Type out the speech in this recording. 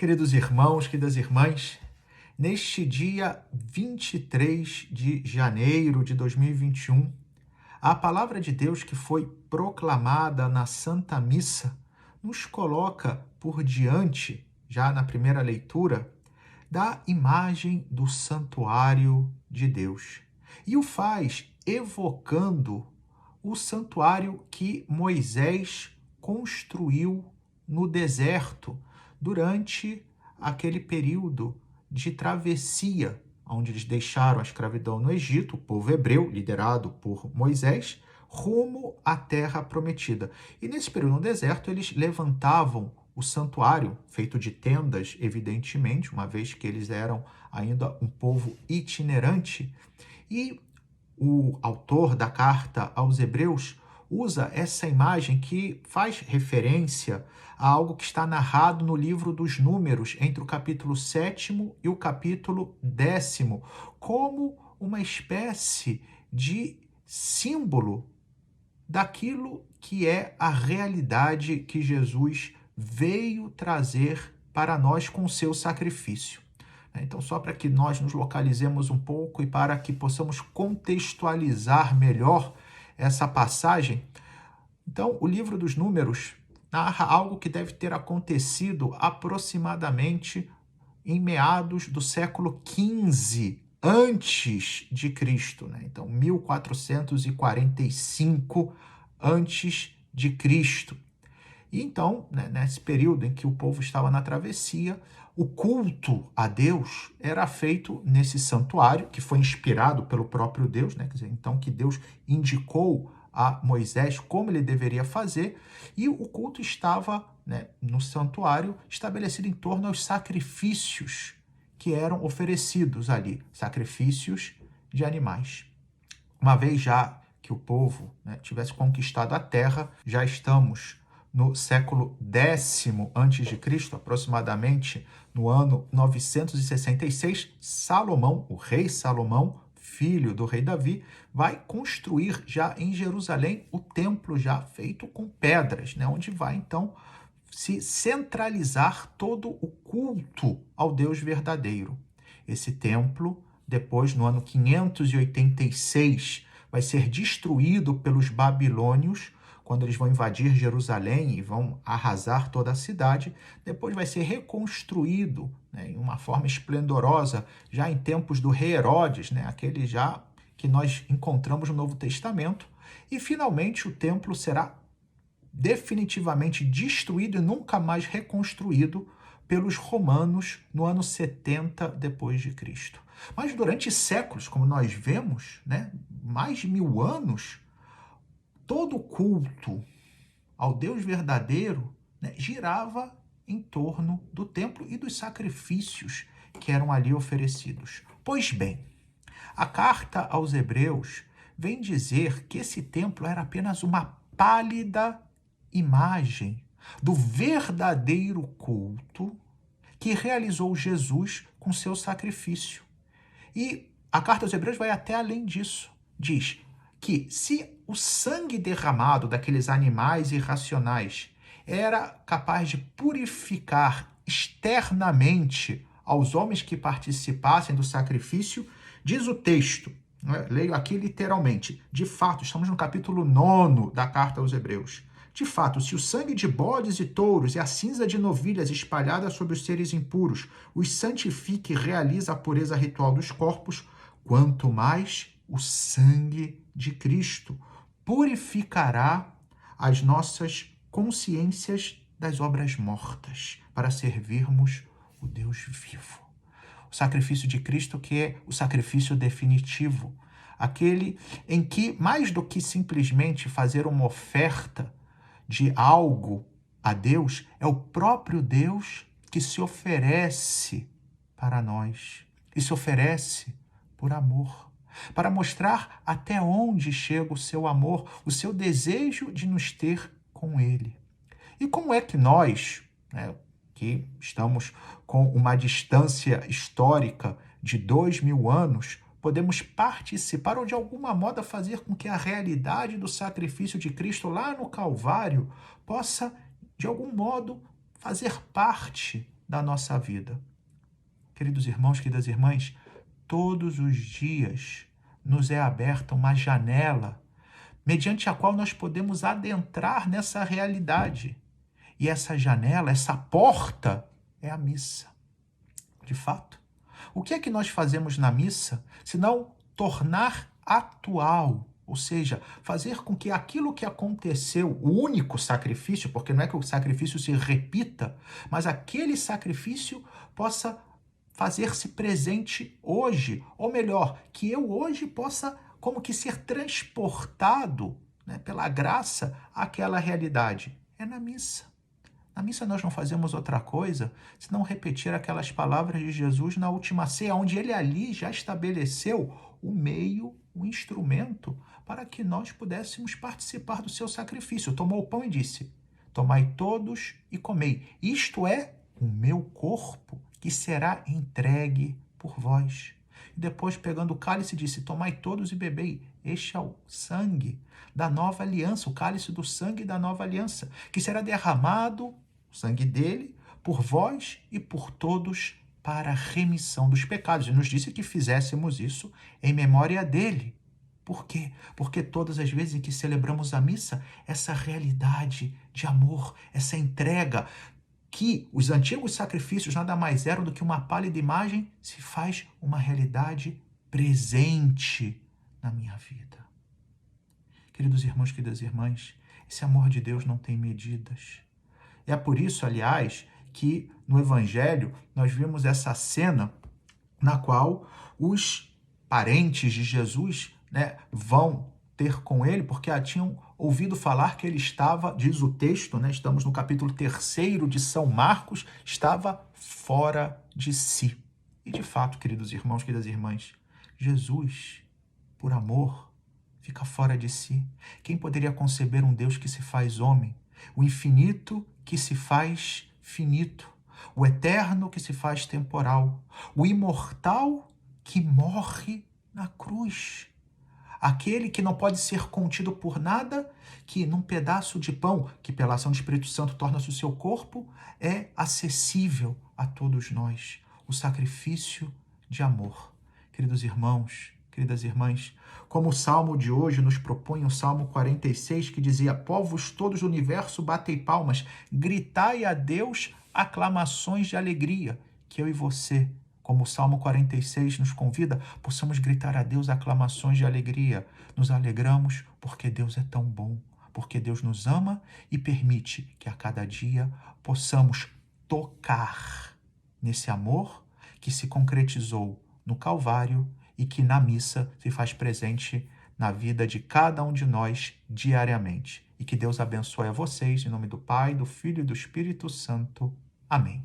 Queridos irmãos, queridas irmãs, neste dia 23 de janeiro de 2021, a palavra de Deus que foi proclamada na Santa Missa nos coloca por diante, já na primeira leitura, da imagem do santuário de Deus. E o faz evocando o santuário que Moisés construiu no deserto durante aquele período de travessia, onde eles deixaram a escravidão no Egito, o povo hebreu, liderado por Moisés, rumo à terra prometida. E nesse período no deserto, eles levantavam o santuário, feito de tendas, evidentemente, uma vez que eles eram ainda um povo itinerante. E o autor da carta aos Hebreus usa essa imagem que faz referência a algo que está narrado no livro dos Números, entre o capítulo 7º e o capítulo 10º, como uma espécie de símbolo daquilo que é a realidade que Jesus veio trazer para nós com o seu sacrifício. Então, só para que nós nos localizemos um pouco e para que possamos contextualizar melhor essa passagem, então, o livro dos Números narra algo que deve ter acontecido aproximadamente em meados do século XV antes de Cristo, né? Então, 1445 antes de Cristo. E então, né, nesse período em que o povo estava na travessia, o culto a Deus era feito nesse santuário, que foi inspirado pelo próprio Deus, né? Quer dizer, então que Deus indicou a Moisés como ele deveria fazer, e o culto estava, né, no santuário estabelecido em torno aos sacrifícios que eram oferecidos ali, sacrifícios de animais. Uma vez já que o povo, né, tivesse conquistado a terra, já estamos no século X a.C., aproximadamente no ano 966, Salomão, o rei Salomão, filho do rei Davi, vai construir já em Jerusalém o templo já feito com pedras, né, onde vai então se centralizar todo o culto ao Deus verdadeiro. Esse templo, depois, no ano 586, vai ser destruído pelos babilônios, quando eles vão invadir Jerusalém e vão arrasar toda a cidade. Depois vai ser reconstruído, né, em uma forma esplendorosa, já em tempos do rei Herodes, né, aquele já que nós encontramos no Novo Testamento. E, finalmente, o templo será definitivamente destruído e nunca mais reconstruído pelos romanos no ano 70 depois de Cristo. Mas durante séculos, como nós vemos, né, mais de 1000 anos, todo o culto ao Deus verdadeiro, né, girava em torno do templo e dos sacrifícios que eram ali oferecidos. Pois bem, a carta aos Hebreus vem dizer que esse templo era apenas uma pálida imagem do verdadeiro culto que realizou Jesus com seu sacrifício. E a carta aos Hebreus vai até além disso. Diz que se o sangue derramado daqueles animais irracionais era capaz de purificar externamente aos homens que participassem do sacrifício, diz o texto, né? Leio aqui literalmente, de fato, estamos no capítulo 9 da carta aos Hebreus. De fato, se o sangue de bodes e touros e a cinza de novilhas espalhada sobre os seres impuros os santifica e realiza a pureza ritual dos corpos, quanto mais o sangue de Cristo purificará as nossas consciências das obras mortas, para servirmos o Deus vivo. O sacrifício de Cristo, que é o sacrifício definitivo, aquele em que, mais do que simplesmente fazer uma oferta de algo a Deus, é o próprio Deus que se oferece para nós, e se oferece por amor, para mostrar até onde chega o seu amor, o seu desejo de nos ter com Ele. E como é que nós, né, que estamos com uma distância histórica de 2000 anos, podemos participar ou de alguma modo fazer com que a realidade do sacrifício de Cristo lá no Calvário possa, de algum modo, fazer parte da nossa vida. Queridos irmãos, queridas irmãs, todos os dias nos é aberta uma janela mediante a qual nós podemos adentrar nessa realidade. E essa janela, essa porta, é a missa. De fato, o que é que nós fazemos na missa, senão tornar atual, ou seja, fazer com que aquilo que aconteceu, o único sacrifício, porque não é que o sacrifício se repita, mas aquele sacrifício possa fazer-se presente hoje, ou melhor, que eu hoje possa como que ser transportado, né, pela graça àquela realidade. É na missa. Na missa nós não fazemos outra coisa senão repetir aquelas palavras de Jesus na última ceia, onde ele ali já estabeleceu o meio, o instrumento para que nós pudéssemos participar do seu sacrifício. Tomou o pão e disse: tomai todos e comei. Isto é o meu corpo que será entregue por vós. E depois, pegando o cálice, disse: tomai todos e bebei. Este é o sangue da nova aliança, o cálice do sangue da nova aliança, que será derramado, o sangue dele, por vós e por todos, para a remissão dos pecados. E nos disse que fizéssemos isso em memória dele. Por quê? Porque todas as vezes em que celebramos a missa, essa realidade de amor, essa entrega, que os antigos sacrifícios nada mais eram do que uma pálida imagem, se faz uma realidade presente na minha vida. Queridos irmãos, queridas irmãs, esse amor de Deus não tem medidas. É por isso, aliás, que no Evangelho nós vimos essa cena na qual os parentes de Jesus, né, vão ter com ele, porque tinham ouvido falar que ele estava, diz o texto, né, estamos no capítulo 3 de São Marcos, estava fora de si. E de fato, queridos irmãos, queridas irmãs, Jesus, por amor, fica fora de si. Quem poderia conceber um Deus que se faz homem? O infinito que se faz finito, o eterno que se faz temporal, o imortal que morre na cruz. Aquele que não pode ser contido por nada, que num pedaço de pão, que pela ação do Espírito Santo torna-se o seu corpo, é acessível a todos nós. O sacrifício de amor. Queridos irmãos, queridas irmãs, como o Salmo de hoje nos propõe, o Salmo 46, que dizia: povos todos do universo, batei palmas, gritai a Deus aclamações de alegria, que eu e você, como o Salmo 46 nos convida, possamos gritar a Deus aclamações de alegria. Nos alegramos porque Deus é tão bom, porque Deus nos ama e permite que a cada dia possamos tocar nesse amor que se concretizou no Calvário e que na missa se faz presente na vida de cada um de nós diariamente. E que Deus abençoe a vocês, em nome do Pai, do Filho e do Espírito Santo. Amém.